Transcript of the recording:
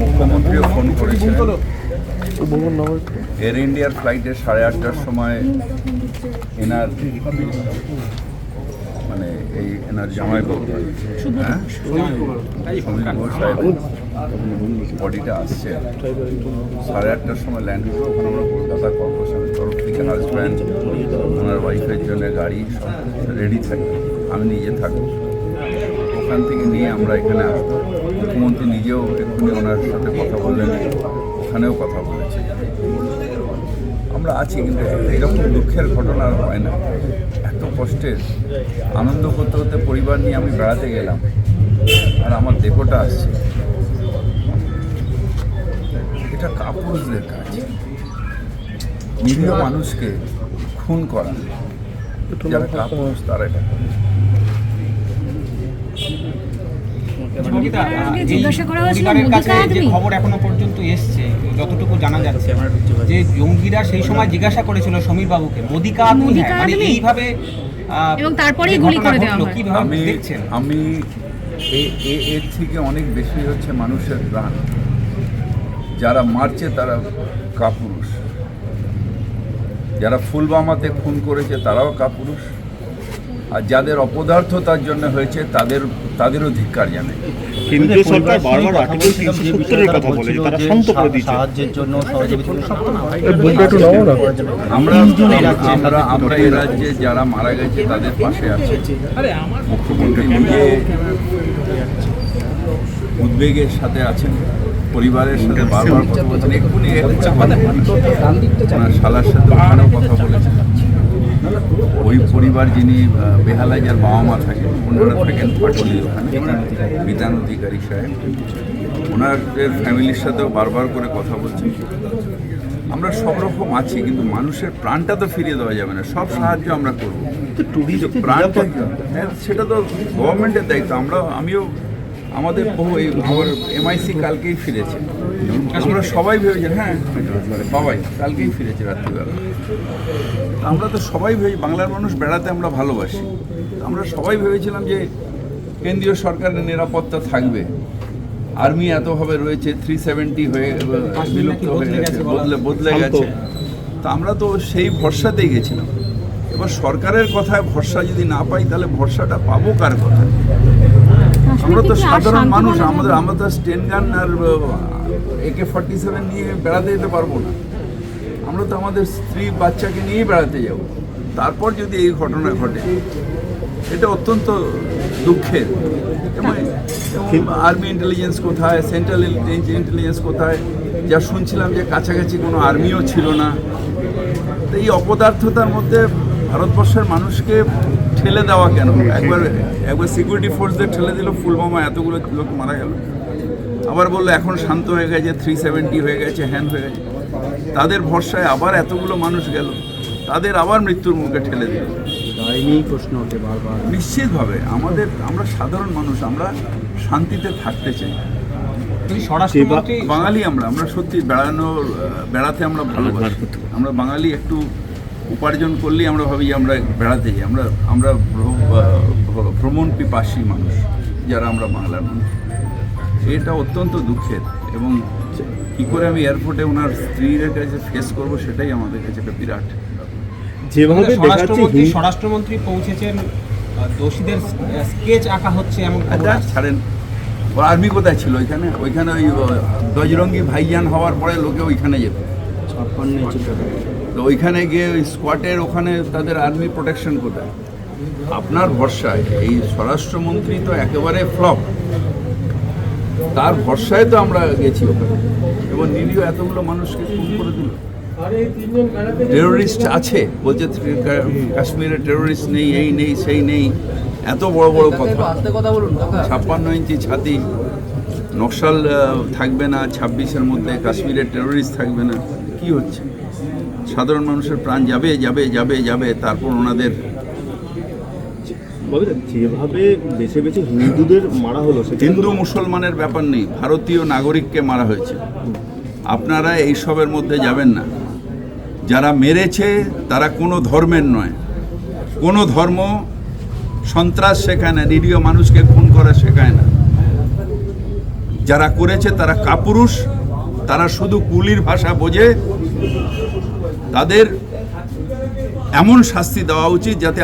মুখ্যমন্ত্রীও phone করেছিলেন। Air ইন্ডিয়ার ফ্লাইটে 8:30টার সময় এনার মানে এনার জামাই বাবু সাহেব বডিটা আসছে 8:30টার সময় ল্যান্ড করবো। ওখানে আমরা কলকাতা কর্পোরেশনের তরফ থেকে হাজব্যান্ড ওনার ওয়াইফের জন্য গাড়ি সব রেডি থাকবে, আমি নিজে থাকবো। ওখান থেকে নিয়ে আমরা এখানে আসবো। মুখ্যমন্ত্রী নিজেও এক্ষুনি ওনার সাথে কথা বললেন, ওখানেও কথা বলেছে। আমরা আছি, কিন্তু এরকম দুঃখের ঘটনা আর হয় না। এত কষ্টের আনন্দ করতে করতে পরিবার নিয়ে আমি বেড়াতে গেলাম, আর আমার দেহটা আসছে। এটা কাপুরুষদের কাজ, নিরীহ মানুষকে খুন করা। যারা কাপুরুষ তারা এটা করে। খবর এখনো পর্যন্ত এসছে, যতটুকু জানা যাচ্ছে যে জঙ্গিরা সেই সময় জিজ্ঞাসা করেছিল সমীর বাবুকে মোদি কা আদমি হ্যাঁ, মানে এইভাবে এবং তারপরেই গুলি করে দেওয়া হয়। কিভাবে দেখছেন? আমি এর থেকে অনেক বেশি হচ্ছে মানুষের প্রাণ। যারা মারছে তারা কাপুরুষ, যারা ফুলবামাতে খুন করেছে তারাও কাপুরুষ, আর যাদের অপদার্থতার জন্য হয়েছে তাদেরও ধিক্কার জানে। কেন্দ্রীয় সরকার বারবার আর্টিকেল 370 এর কথা বলে, তারা শান্ত করে দিচ্ছে। সাহায্যের জন্য সহযোগিতার আমরা এই রাজ্যে যারা মারা গেছে তাদের পাশে আছে। মুখ্যমন্ত্রী নিজে উদ্বেগের সাথে আছেন, পরিবারের সাথে বারবার কথা বলছেন। এক্ষুনি ওনার শালার সাথে ওখানেও কথা বলেছেন। ওই পরিবার যিনি বেহালায় যার বাবা মা থাকে, ওনারা থাকেন পাটলি, ওখানে বিধান অধিকারী সাহেব, ওনাদের ফ্যামিলির সাথেও বারবার করে কথা বলছেন। আমরা সব রকম আছি, কিন্তু মানুষের প্রাণটা তো ফিরিয়ে দেওয়া যাবে না। সব সাহায্য আমরা করবো, প্রাণটা সেটা তো গভর্নমেন্টের দায়িত্ব। আমিও আমাদের বহু আমার MIC কালকেই ফিরেছে। আমরা সবাই ভেবেছি, হ্যাঁ সবাই কালকেই ফিরেছে রাত্রিবেলা। আমরা তো সবাই ভেবে, বাংলার মানুষ বেড়াতে আমরা ভালোবাসি। আমরা সবাই ভেবেছিলাম যে কেন্দ্রীয় সরকারের নিরাপত্তা থাকবে। আর্মি এতভাবে রয়েছে, 370 হয়ে বিলুপ্ত হয়ে গেছে, বদলে গেছে। তা আমরা তো সেই ভরসাতেই গেছিলাম। এবার সরকারের কথায় ভরসা যদি না পাই, তাহলে ভরসাটা পাবো কার কথায়? আমরা তো সাধারণ মানুষ, আমরা তো স্টেন গান আর AK-47 নিয়ে বেড়াতে যেতে পারবো না। আমরা তো আমাদের স্ত্রী বাচ্চাকে নিয়েই বেড়াতে যাব। তারপর যদি এই ঘটনা ঘটে, এটা অত্যন্ত দুঃখের। এবং আর্মি ইন্টেলিজেন্স কোথায়, সেন্ট্রাল ইন্টেলিজেন্স কোথায়? যা শুনছিলাম যে কাছাকাছি কোনো আর্মিও ছিল না। তো এই অপদার্থতার মধ্যে ভারতবর্ষের মানুষকে ঠেলে দেওয়া কেন? একবার সিকিউরিটি ফোর্সদের ঠেলে দিল, ফুলবামা এতগুলো লোক মারা গেল। আবার বললো এখন শান্ত হয়ে গেছে, 370 হয়ে গেছে, হ্যান হয়ে গেছে। তাদের ভরসায় আবার এতগুলো মানুষ গেল, তাদের আবার মৃত্যুর মুখে ঠেলে দিল। প্রশ্ন ওঠে বারবার। নিশ্চিতভাবে আমরা সাধারণ মানুষ, আমরা শান্তিতে থাকতে চাই। বাঙালি আমরা সত্যি বেড়াতে আমরা ভালোবাসি। আমরা বাঙালি একটু উপার্জন করলেই আমরা ভাবি যে আমরা বেড়াতে যাই। আমরা ভ্রমণ পিপাসী মানুষ যারা আমরা বাংলার মানুষ। এটা অত্যন্ত দুঃখের, এবং কী করে আমি এয়ারপোর্টে ওনার স্ত্রীর কাছে ফেস করবো, সেটাই আমাদের কাছে একটা বিরাট। যেভাবে স্বরাষ্ট্রমন্ত্রী পৌঁছেছেন, দোষীদের স্কেচ আঁকা হচ্ছে এমন ছাড়েন। ওর আর্মি কোথায় ছিল? ওইখানে ওই বজরঙ্গি ভাইজান হওয়ার পরে লোকে ওইখানে যেত। তো ওইখানে গিয়ে ওই স্কোয়াডের ওখানে তাদের আর্মি প্রোটেকশন কোথায়? আপনার ভরসায় এই স্বরাষ্ট্রমন্ত্রী তো একেবারে ফ্লপ। তার ভরসায় তো আমরা গেছি ওখানে, এবং নিরীহ এতগুলো মানুষকে খুন করে দিল। টেরোরিস্ট আছে বলছে, কাশ্মীরে টেরোরিস্ট নেই, এই নেই, সেই নেই, এত বড় বড় কথা। 56 ইঞ্চি ছাতি, নকশাল থাকবে না 26-এর মধ্যে, কাশ্মীরে টেরোরিস্ট থাকবে না। কি হচ্ছে? সাধারণ মানুষের প্রাণ যাবে যাবে যাবে যাবে, তারপর ওনাদের যেভাবে বেছে বেছে হিন্দুদের মারা হলো, হিন্দু মুসলমানের ব্যাপার নেই, ভারতীয় নাগরিককে মারা হয়েছে। আপনারা এইসবের মধ্যে যাবেন না। যারা মেরেছে তারা কোনো ধর্মের নয়, কোনো ধর্ম সন্ত্রাস শেখায় না, নিরীহ মানুষকে খুন করা শেখায় না। যারা করেছে তারা কাপুরুষ, তারা শুধু কুলির ভাষা বোঝে। তাদের এমন শাস্তি দেওয়া উচিত যাতে